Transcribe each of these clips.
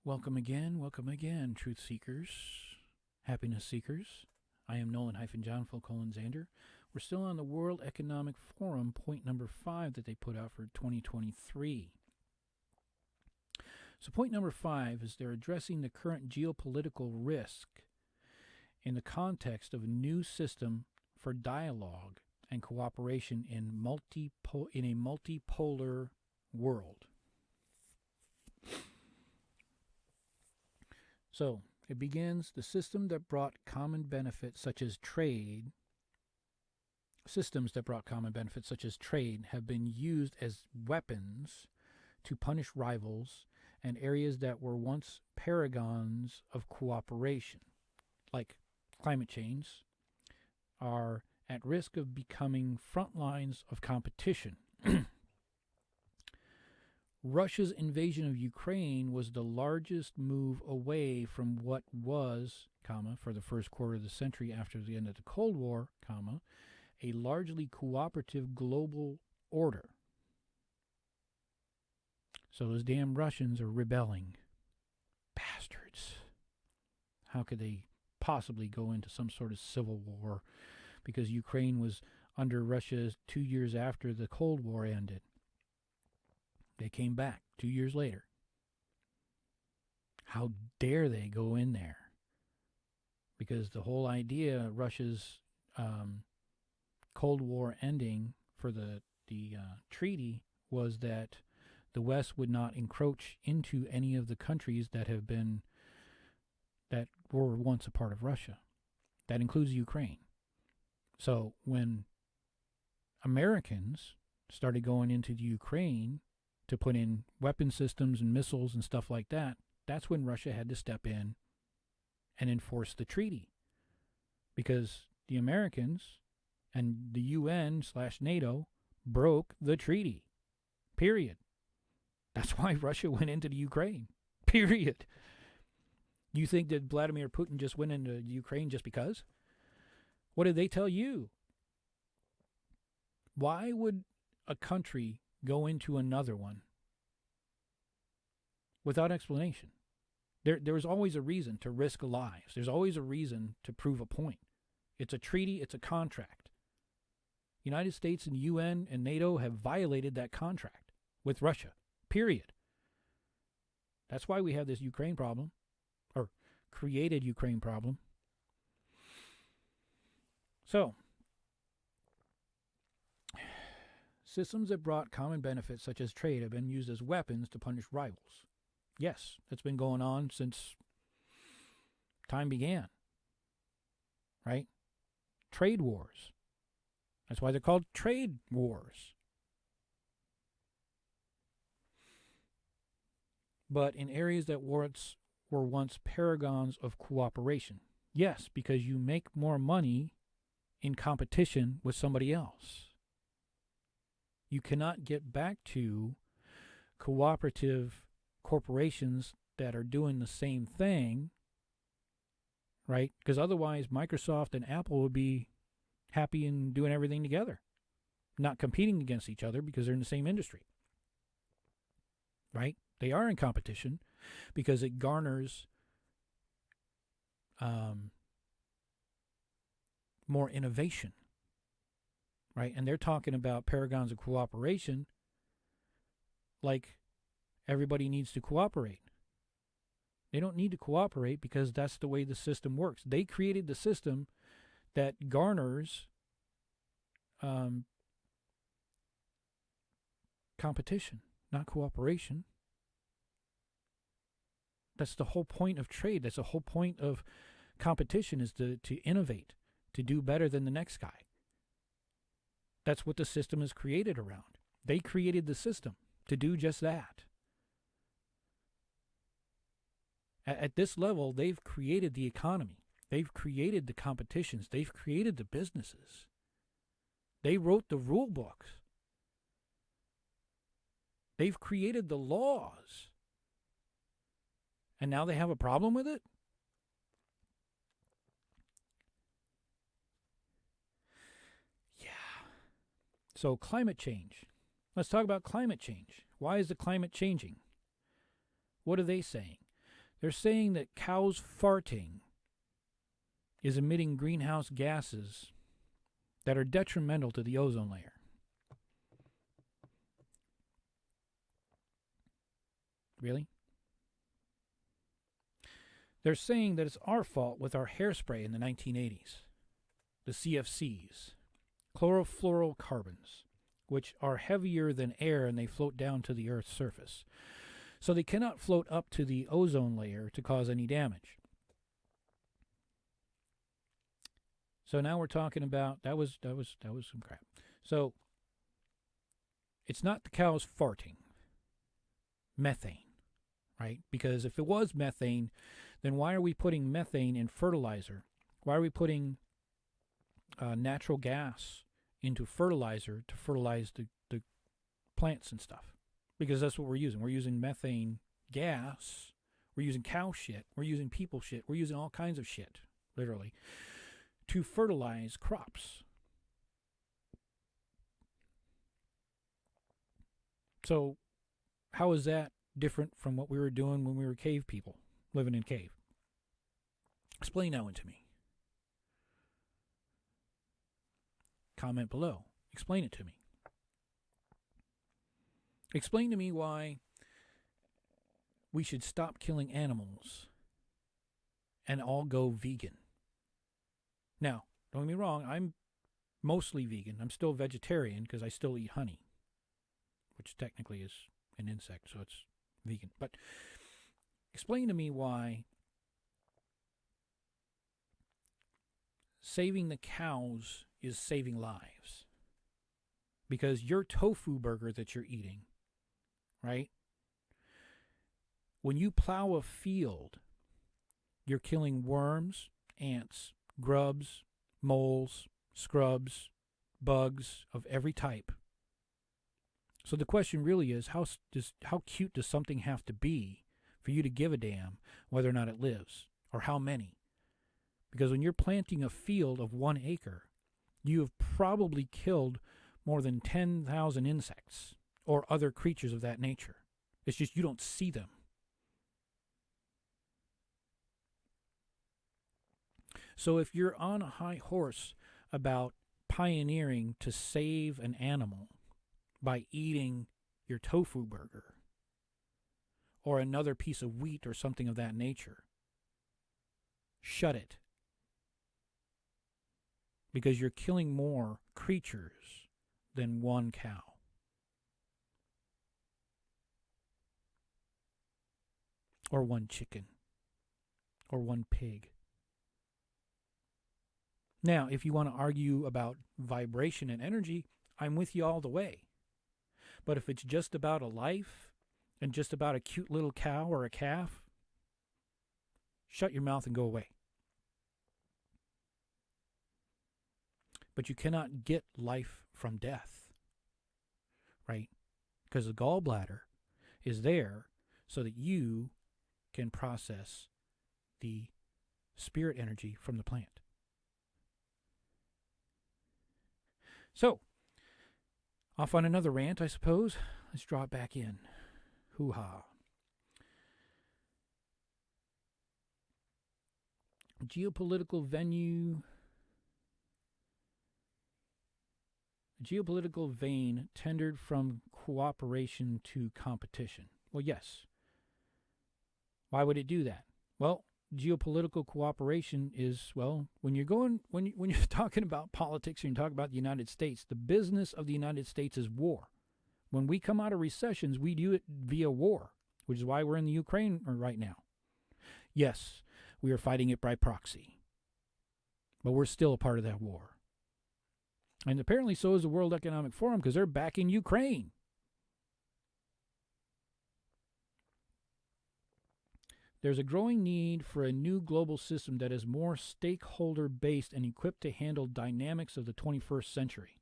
Welcome again, truth seekers, happiness seekers. I am Nolen-John Zander. We're still on the World Economic Forum, point number 5 that they put out for 2023. So point number 5 is they're addressing the current geopolitical risk in the context of a new system for dialogue and cooperation in a multipolar world. So, it begins, the system that brought common benefits such as trade, have been used as weapons to punish rivals and areas that were once paragons of cooperation, like climate change, are at risk of becoming front lines of competition. Russia's invasion of Ukraine was the largest move away from what was, for the first quarter of the century after the end of the Cold War, a largely cooperative global order. So those damn Russians are rebelling. Bastards. How could they possibly go into some sort of civil war? Because Ukraine was under Russia 2 years after the Cold War ended. They came back 2 years later. How dare they go in there? Because the whole idea of Russia's Cold War ending for the treaty was that the West would not encroach into any of the countries that were once a part of Russia. That includes Ukraine. So when Americans started going into the Ukraine to put in weapon systems and missiles and stuff like that, that's when Russia had to step in and enforce the treaty. Because the Americans and the UN/NATO broke the treaty. Period. That's why Russia went into the Ukraine. Period. You think that Vladimir Putin just went into Ukraine just because? What did they tell you? Why would a country go into another one without explanation? There's always a reason to risk lives. There's always a reason to prove a point. It's a treaty. It's a contract. United States and UN and NATO have violated that contract with Russia. Period. That's why we have this Ukraine problem, or created Ukraine problem. So, systems that brought common benefits such as trade have been used as weapons to punish rivals. Yes, that's been going on since time began. Right? Trade wars. That's why they're called trade wars. But in areas that were once paragons of cooperation. Yes, because you make more money in competition with somebody else. You cannot get back to cooperative corporations that are doing the same thing, right? Because otherwise Microsoft and Apple would be happy and doing everything together, not competing against each other because they're in the same industry, right? They are in competition because it garners more innovation, right? And they're talking about paragons of cooperation like everybody needs to cooperate. They don't need to cooperate because that's the way the system works. They created the system that garners competition, not cooperation. That's the whole point of trade. That's the whole point of competition, is to innovate, to do better than the next guy. That's what the system is created around. They created the system to do just that. At this level, they've created the economy. They've created the competitions. They've created the businesses. They wrote the rule books. They've created the laws. And now they have a problem with it? Yeah. So climate change. Let's talk about climate change. Why is the climate changing? What are they saying? They're saying that cows farting is emitting greenhouse gases that are detrimental to the ozone layer. Really? They're saying that it's our fault with our hairspray in the 1980s, the CFCs, chlorofluorocarbons, which are heavier than air and they float down to the Earth's surface. So they cannot float up to the ozone layer to cause any damage. So now we're talking about that was some crap. So it's not the cows farting. Methane, right? Because if it was methane, then why are we putting methane in fertilizer? Why are we putting natural gas into fertilizer to fertilize the plants and stuff? Because that's what we're using. We're using methane gas. We're using cow shit. We're using people shit. We're using all kinds of shit, literally, to fertilize crops. So how is that different from what we were doing when we were cave people, living in cave? Explain that one to me. Comment below. Explain it to me. Explain to me why we should stop killing animals and all go vegan. Now, don't get me wrong, I'm mostly vegan. I'm still vegetarian because I still eat honey, which technically is an insect, so it's vegan. But explain to me why saving the cows is saving lives. Because your tofu burger that you're eating, right? When you plow a field, you're killing worms, ants, grubs, moles, scrubs, bugs of every type. So the question really is, how cute does something have to be for you to give a damn whether or not it lives, or how many? Because when you're planting a field of 1 acre, you have probably killed more than 10,000 insects or other creatures of that nature. It's just you don't see them. So if you're on a high horse about pioneering to save an animal by eating your tofu burger or another piece of wheat or something of that nature, shut it. Because you're killing more creatures than 1 cow. Or 1 chicken. Or 1 pig. Now, if you want to argue about vibration and energy, I'm with you all the way. But if it's just about a life and just about a cute little cow or a calf, shut your mouth and go away. But you cannot get life from death, right? Because the gallbladder is there so that you can process the spirit energy from the plant. So, off on another rant, I suppose. Let's draw it back in. Hoo-ha. Geopolitical venue. Geopolitical vein tendered from cooperation to competition. Well, yes. Why would it do that? Well, geopolitical cooperation is, well, when you're talking about politics and you're talking about the United States, the business of the United States is war. When we come out of recessions, we do it via war, which is why we're in the Ukraine right now. Yes, we are fighting it by proxy, but we're still a part of that war. And apparently so is the World Economic Forum, because they're backing Ukraine. There's a growing need for a new global system that is more stakeholder-based and equipped to handle dynamics of the 21st century.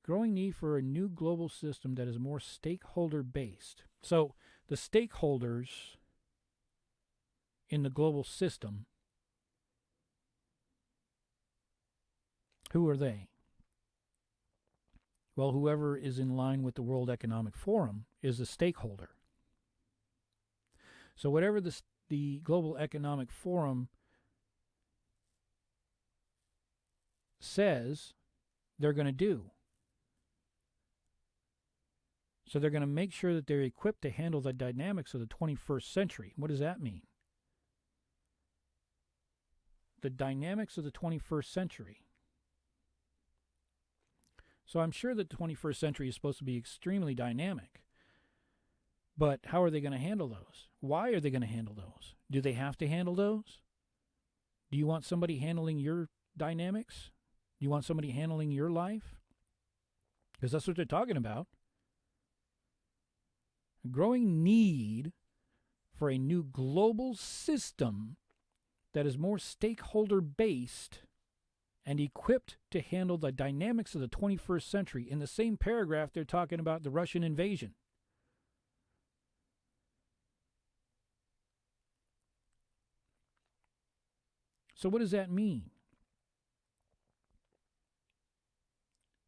Growing need for a new global system that is more stakeholder-based. So the stakeholders in the global system, who are they? Well, whoever is in line with the World Economic Forum is a stakeholder. So whatever the Global Economic Forum says, they're going to do. So they're going to make sure that they're equipped to handle the dynamics of the 21st century. What does that mean? The dynamics of the 21st century. So I'm sure that the 21st century is supposed to be extremely dynamic. But how are they going to handle those? Why are they going to handle those? Do they have to handle those? Do you want somebody handling your dynamics? Do you want somebody handling your life? Because that's what they're talking about. A growing need for a new global system that is more stakeholder-based and equipped to handle the dynamics of the 21st century. In the same paragraph, they're talking about the Russian invasion. So what does that mean?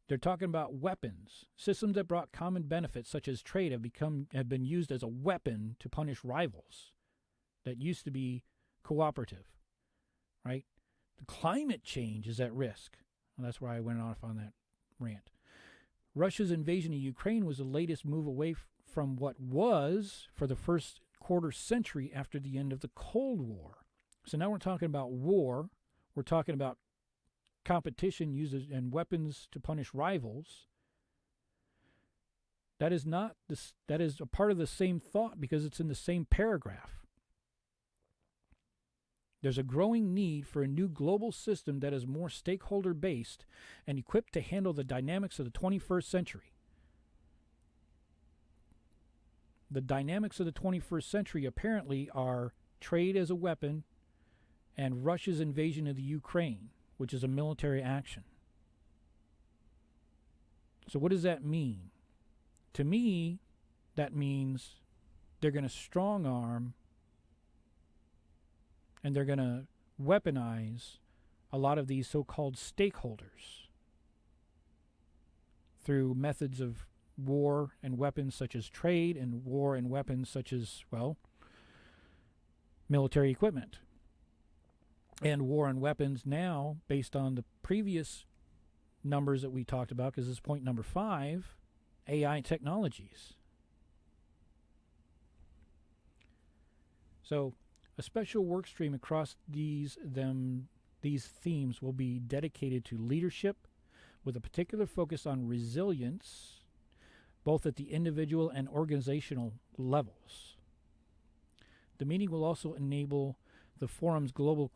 They're talking about weapons. Systems that brought common benefits, such as trade, have been used as a weapon to punish rivals that used to be cooperative, right? The climate change is at risk. Well, that's where I went off on that rant. Russia's invasion of Ukraine was the latest move away from what was for the first quarter century after the end of the Cold War. So now we're talking about war. We're talking about competition uses and weapons to punish rivals. That is not this. That is a part of the same thought because it's in the same paragraph. There's a growing need for a new global system that is more stakeholder-based and equipped to handle the dynamics of the 21st century. The dynamics of the 21st century apparently are trade as a weapon and Russia's invasion of the Ukraine, which is a military action. So what does that mean? To me, that means they're going to strong arm and they're going to weaponize a lot of these so-called stakeholders through methods of war and weapons such as trade and war and weapons such as, well, military equipment. And war and weapons now, based on the previous numbers that we talked about, because this is point number 5, AI technologies. So a special work stream across these themes will be dedicated to leadership with a particular focus on resilience, both at the individual and organizational levels. The meeting will also enable the forum's global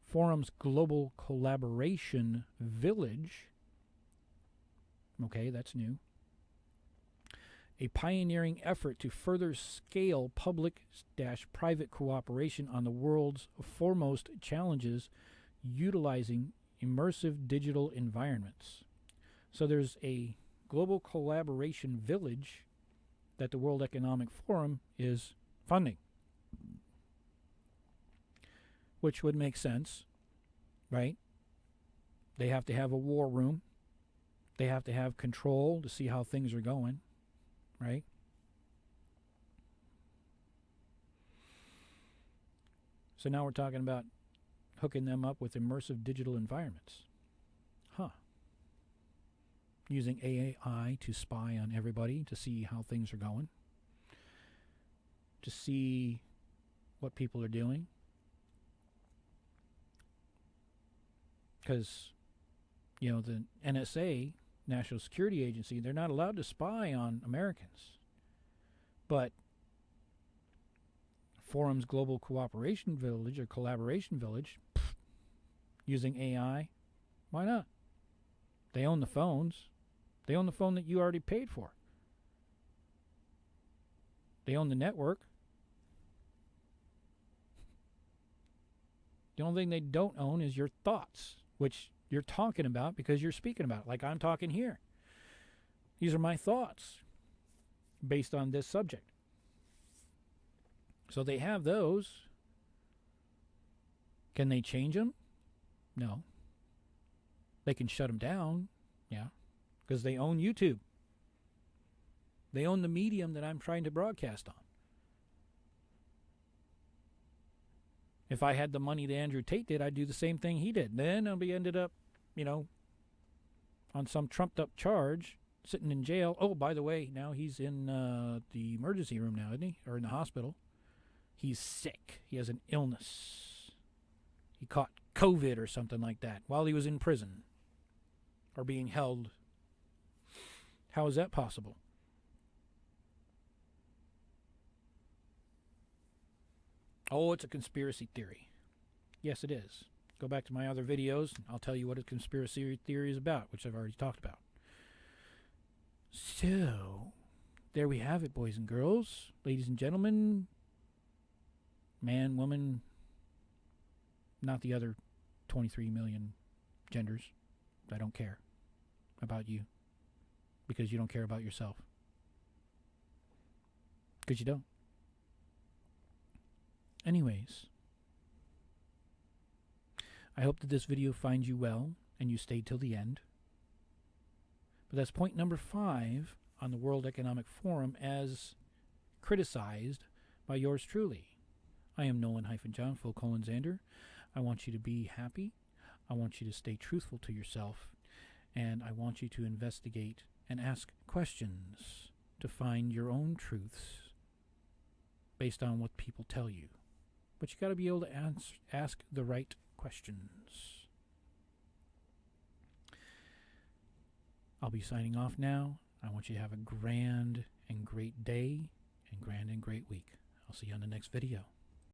forum's global collaboration village. Okay, that's new. A pioneering effort to further scale public-private cooperation on the world's foremost challenges utilizing immersive digital environments. So there's a global collaboration village that the World Economic Forum is funding, which would make sense, right? They have to have a war room. They have to have control to see how things are going, right? So now we're talking about hooking them up with immersive digital environments. Using AI to spy on everybody to see how things are going, to see what people are doing. Because, the NSA, National Security Agency, they're not allowed to spy on Americans. But Forum's Global Cooperation Village or Collaboration Village, using AI, why not? They own the phones. They own the phone that you already paid for. They own the network. The only thing they don't own is your thoughts, which you're talking about because you're speaking about it, like I'm talking here. These are my thoughts based on this subject. So they have those. Can they change them? No. They can shut them down. Yeah, because they own YouTube. They own the medium that I'm trying to broadcast on. If I had the money that Andrew Tate did, I'd do the same thing he did. Then I'll be ended up, on some trumped-up charge, sitting in jail. Oh, by the way, now he's in the emergency room now, isn't he? Or in the hospital. He's sick. He has an illness. He caught COVID or something like that while he was in prison or being held. How is that possible? Oh, it's a conspiracy theory. Yes, it is. Go back to my other videos. I'll tell you what a conspiracy theory is about, which I've already talked about. So, there we have it, boys and girls, ladies and gentlemen, man, woman, not the other 23 million genders. I don't care about you because you don't care about yourself. Because you don't. Anyways, I hope that this video finds you well and you stayed till the end. But that's point number 5 on the World Economic Forum as criticized by yours truly. I am Nolen-John, Zander. I want you to be happy. I want you to stay truthful to yourself. And I want you to investigate and ask questions to find your own truths based on what people tell you. But you got to be able to ask the right questions. I'll be signing off now. I want you to have a grand and great day and grand and great week. I'll see you on the next video.